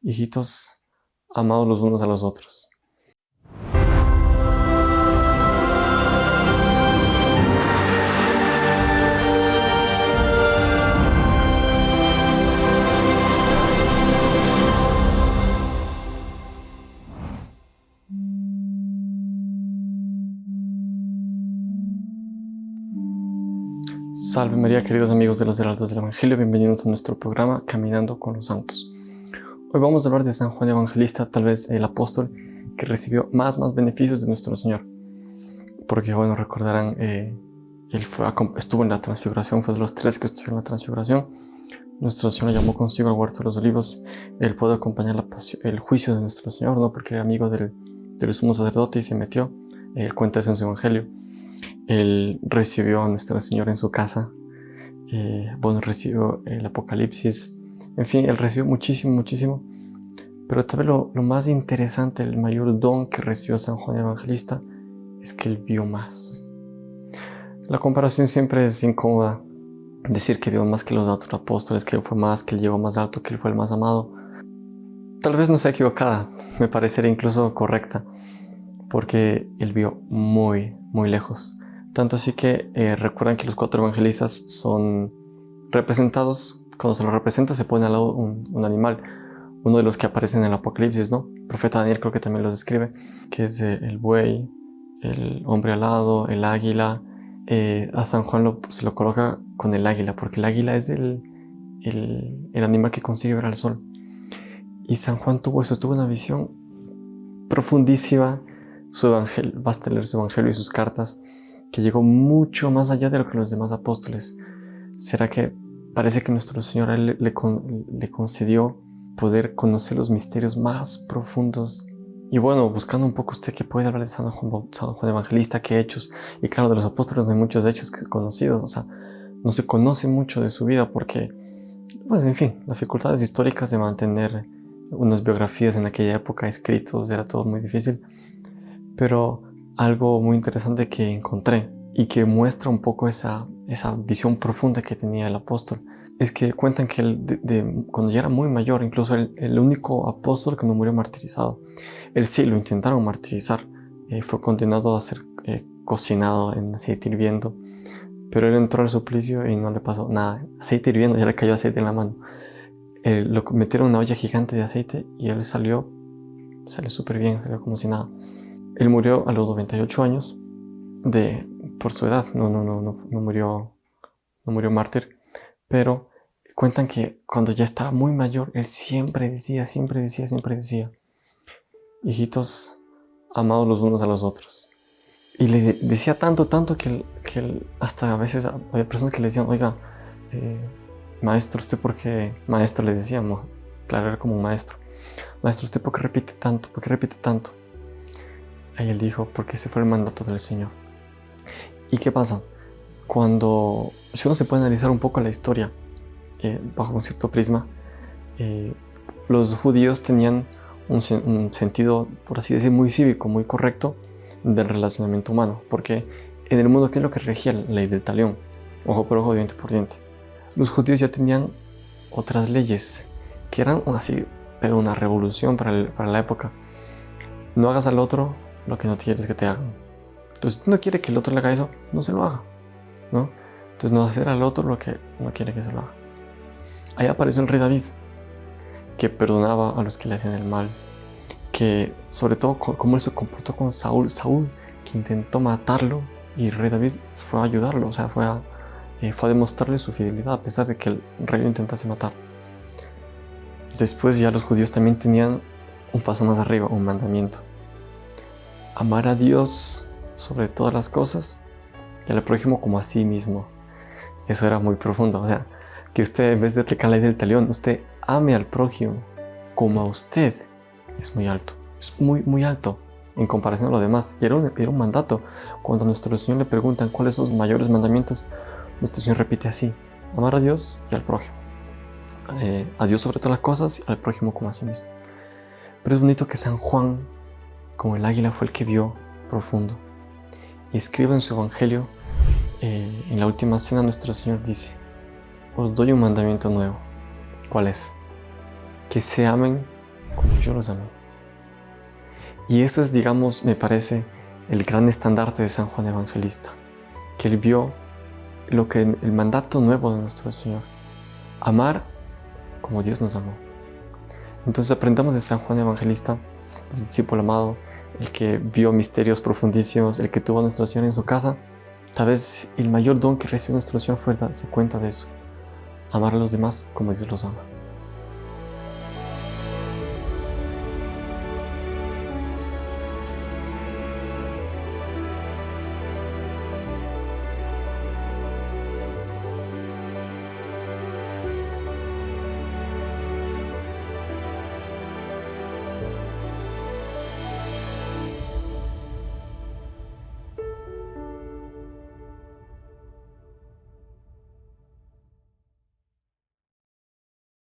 Hijitos, amados los unos a los otros. Salve María, queridos amigos de los Heraldos del Evangelio, bienvenidos a nuestro programa Caminando con los Santos. Hoy vamos a hablar de San Juan Evangelista, tal vez el apóstol que recibió más beneficios de nuestro Señor. Porque, bueno, recordarán, él estuvo en la transfiguración, fue de los 3 que estuvieron en la transfiguración. Nuestro Señor lo llamó consigo al huerto de los olivos. Él pudo acompañar el juicio de nuestro Señor, ¿no? Porque era amigo del sumo sacerdote y se metió. Él cuenta eso en su Evangelio. Él recibió a Nuestra Señora en su casa. Recibió el Apocalipsis. En fin, él recibió muchísimo. Pero tal vez lo más interesante, el mayor don que recibió San Juan Evangelista es que él vio más. La comparación siempre es incómoda. Decir que vio más que los otros apóstoles, que él fue más, que él llegó más alto, que él fue el más amado. Tal vez no sea equivocada, me parecería incluso correcta, porque él vio muy lejos. Tanto así que recuerdan que los 4 evangelistas son representados. Cuando se los representa se pone al lado un animal, uno de los que aparecen en el Apocalipsis, ¿no? El profeta Daniel creo que también los describe, que es el buey, el hombre alado, el águila. A San Juan se lo coloca con el águila, porque el águila es el animal que consigue ver al sol. Y San Juan tuvo una visión profundísima. Su evangelio, basta leer su evangelio y sus cartas, que llegó mucho más allá de lo que los demás apóstoles. ¿Será que parece que nuestro Señor a él le concedió poder conocer los misterios más profundos? Y bueno, buscando un poco usted que puede hablar de San Juan Evangelista, qué hechos, y claro, de los apóstoles no hay muchos hechos conocidos, o sea, no se conoce mucho de su vida porque, pues en fin, las dificultades históricas de mantener unas biografías en aquella época escritos era todo muy difícil. Pero algo muy interesante que encontré y que muestra un poco esa visión profunda que tenía el apóstol es que cuentan que él, cuando ya era muy mayor, incluso el único apóstol que no murió martirizado. Él sí lo intentaron martirizar, fue condenado a ser cocinado en aceite hirviendo, pero él entró al suplicio y no le pasó nada. Aceite hirviendo, ya le cayó aceite en la mano. Lo metieron en una olla gigante de aceite y él salió súper bien, salió como si nada. Él murió a los 98 años por su edad, no murió mártir, pero cuentan que cuando ya estaba muy mayor, él siempre decía, hijitos, amados los unos a los otros. Y le decía tanto que él hasta a veces había personas que le decían, oiga, maestro, ¿usted por qué? Maestro le decíamos, claro, era como un maestro. Maestro, ¿usted por qué repite tanto? Ahí él dijo, porque ese fue el mandato del Señor. ¿Y qué pasa? Si uno se puede analizar un poco la historia bajo un cierto prisma, los judíos tenían un sentido, por así decir, muy cívico, muy correcto del relacionamiento humano, porque en el mundo, ¿qué es lo que regía? La ley del talión, ojo por ojo, diente por diente. Los judíos ya tenían otras leyes que eran así, pero una revolución para la época. No hagas al otro lo que no quieres que te hagan. Entonces, si tú no quieres que el otro le haga eso, no se lo haga, ¿no? Entonces, no hacer al otro lo que no quiere que se lo haga. Ahí apareció el rey David, que perdonaba a los que le hacían el mal, que sobre todo cómo él se comportó con Saúl, que intentó matarlo, y el rey David fue a ayudarlo, o sea, fue a demostrarle su fidelidad a pesar de que el rey lo intentase matar. Después ya los judíos también tenían un paso más arriba, un mandamiento: amar a Dios sobre todas las cosas y al prójimo como a sí mismo. Eso era muy profundo, o sea, que usted, en vez de aplicar la ley del talión, usted ame al prójimo como a usted, es muy alto, es muy alto en comparación a lo demás. Y era un mandato. Cuando a nuestro Señor le preguntan cuáles son los mayores mandamientos, nuestro Señor repite así: amar a Dios y al prójimo, a Dios sobre todas las cosas y al prójimo como a sí mismo. Pero es bonito que San Juan, como el águila, fue el que vio profundo y escribe en su evangelio, en la última cena, nuestro Señor dice: os doy un mandamiento nuevo. ¿Cuál es? Que se amen como yo los amé. Y eso es, digamos, me parece, el gran estandarte de San Juan Evangelista, que él vio lo que el mandato nuevo de nuestro Señor, amar como Dios nos amó. Entonces aprendamos de San Juan Evangelista, el discípulo amado, el que vio misterios profundísimos, el que tuvo a nuestro Señor en su casa. Tal vez el mayor don que recibió nuestro Señor fue darse cuenta de eso, amar a los demás como Dios los ama.